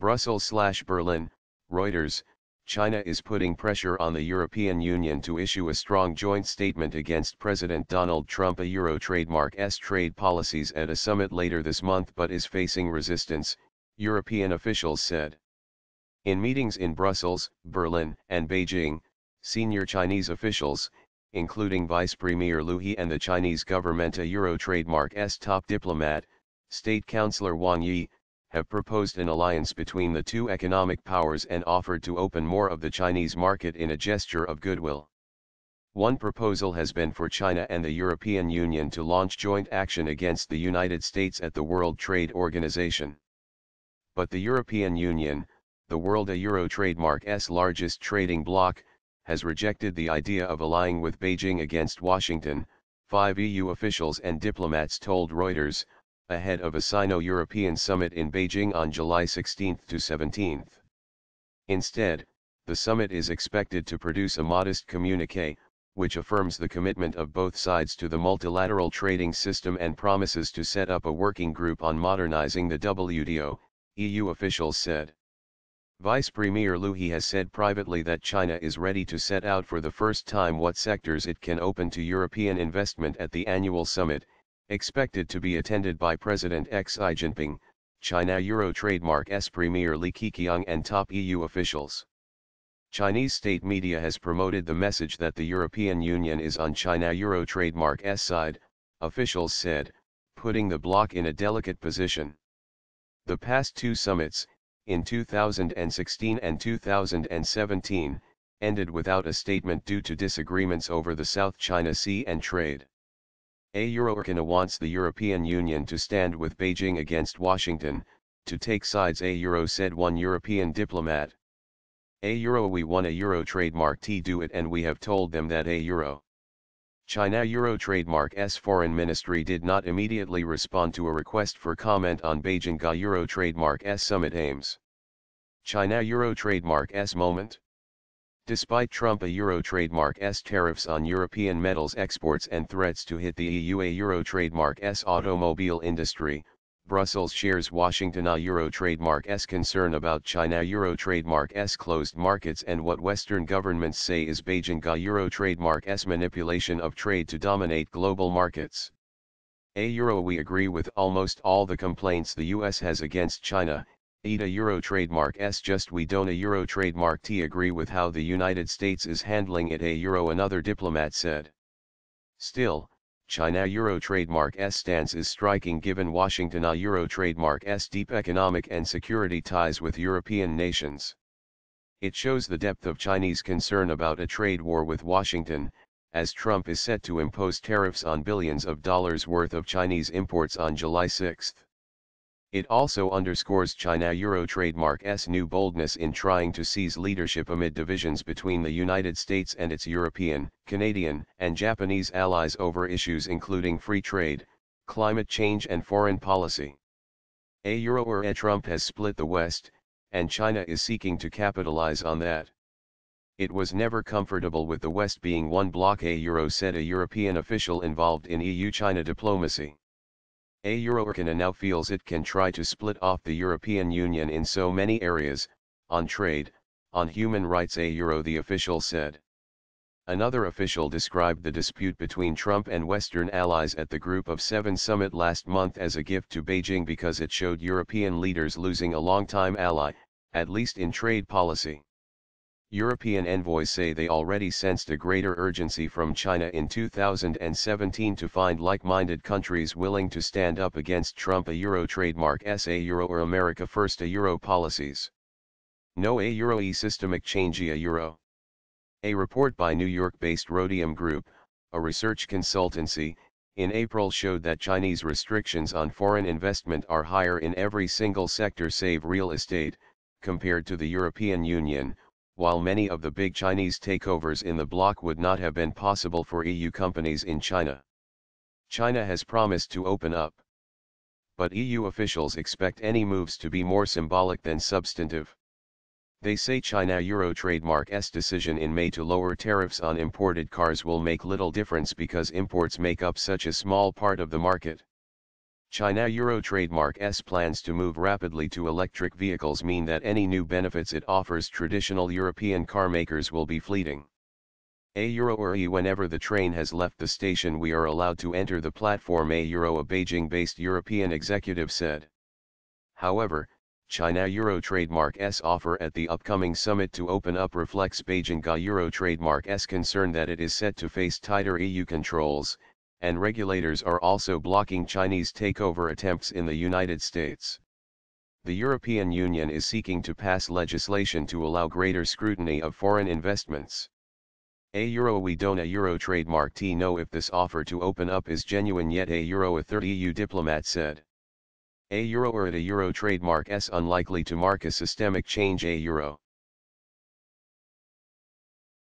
Brussels/Berlin, Reuters. China is putting pressure on the European Union to issue a strong joint statement against President Donald Trump Euro trademark's trade policies at a summit later this month, but is facing resistance, European officials said. In meetings in Brussels, Berlin, and Beijing, senior Chinese officials, including Vice Premier Liu He and the Chinese government Euro trademark's top diplomat, State Councillor Wang Yi, have proposed an alliance between the two economic powers and offered to open more of the Chinese market in a gesture of goodwill. One proposal has been for China and the European Union to launch joint action against the United States at the World Trade Organization. But the European Union, the World Euro trademark's largest trading bloc, has rejected the idea of allying with Beijing against Washington, 5 EU officials and diplomats told Reuters, ahead of a Sino-European summit in Beijing on July 16 to 17. Instead, the summit is expected to produce a modest communiqué, which affirms the commitment of both sides to the multilateral trading system and promises to set up a working group on modernizing the WTO, EU officials said. Vice Premier Liu He has said privately that China is ready to set out for the first time what sectors it can open to European investment at the annual summit, expected to be attended by President Xi Jinping, China Euro trademark's Premier Li Keqiang and top EU officials. Chinese state media has promoted the message that the European Union is on China Euro trademark's side, officials said, putting the bloc in a delicate position. The past two summits, in 2016 and 2017, ended without a statement due to disagreements over the South China Sea and trade. European wants the European Union to stand with Beijing against Washington, to take sides, said one European diplomat. We want a Euro trademark to do it, and we have told them that China Euro trademark's foreign ministry did not immediately respond to a request for comment on Beijing Euro trademark's summit aims. China Euro trademark's moment? Despite Trump Euro trademark's tariffs on European metals exports and threats to hit the EU Euro trademark's automobile industry, Brussels shares Washington Euro trademark's concern about China Euro trademark's closed markets and what Western governments say is Beijing Euro trademark's manipulation of trade to dominate global markets. We agree with almost all the complaints the US has against China. Euro trademark's just we don't Euro trademark T agree with how the United States is handling it another diplomat said. Still, China Euro trademark's stance is striking given Washington Euro trademark's deep economic and security ties with European nations. It shows the depth of Chinese concern about a trade war with Washington, as Trump is set to impose tariffs on billions of dollars worth of Chinese imports on July 6. It also underscores China Euro trademark's new boldness in trying to seize leadership amid divisions between the United States and its European, Canadian, and Japanese allies over issues including free trade, climate change and foreign policy. Trump has split the West, and China is seeking to capitalize on that. It was never comfortable with the West being one bloc, said a European official involved in EU-China diplomacy. European now feels it can try to split off the European Union in so many areas, on trade, on human rights, the official said. Another official described the dispute between Trump and Western allies at the Group of Seven summit last month as a gift to Beijing because it showed European leaders losing a longtime ally, at least in trade policy. European envoys say they already sensed a greater urgency from China in 2017 to find like-minded countries willing to stand up against Trump Euro trademark's or America First Euro policies. No systemic change Euro. A report by New York-based Rhodium Group, a research consultancy, in April showed that Chinese restrictions on foreign investment are higher in every single sector save real estate, compared to the European Union, while many of the big Chinese takeovers in the bloc would not have been possible for EU companies in China. China has promised to open up. But EU officials expect any moves to be more symbolic than substantive. They say China Euro trademark's decision in May to lower tariffs on imported cars will make little difference because imports make up such a small part of the market. China Euro trademark S plans to move rapidly to electric vehicles mean that any new benefits it offers traditional European car makers will be fleeting. A Euro or E whenever the train has left the station we are allowed to enter the platform a Euro, a Beijing-based European executive said. However, China Euro trademark S offer at the upcoming summit to open up reflects Beijing Euro trademark S concern that it is set to face tighter EU controls, and regulators are also blocking Chinese takeover attempts in the United States. The European Union is seeking to pass legislation to allow greater scrutiny of foreign investments. A Euro, we don't a Euro trademark T know if this offer to open up is genuine yet a Euro, a third EU diplomat said. A Euro or at a Euro trademark S unlikely to mark a systemic change a Euro.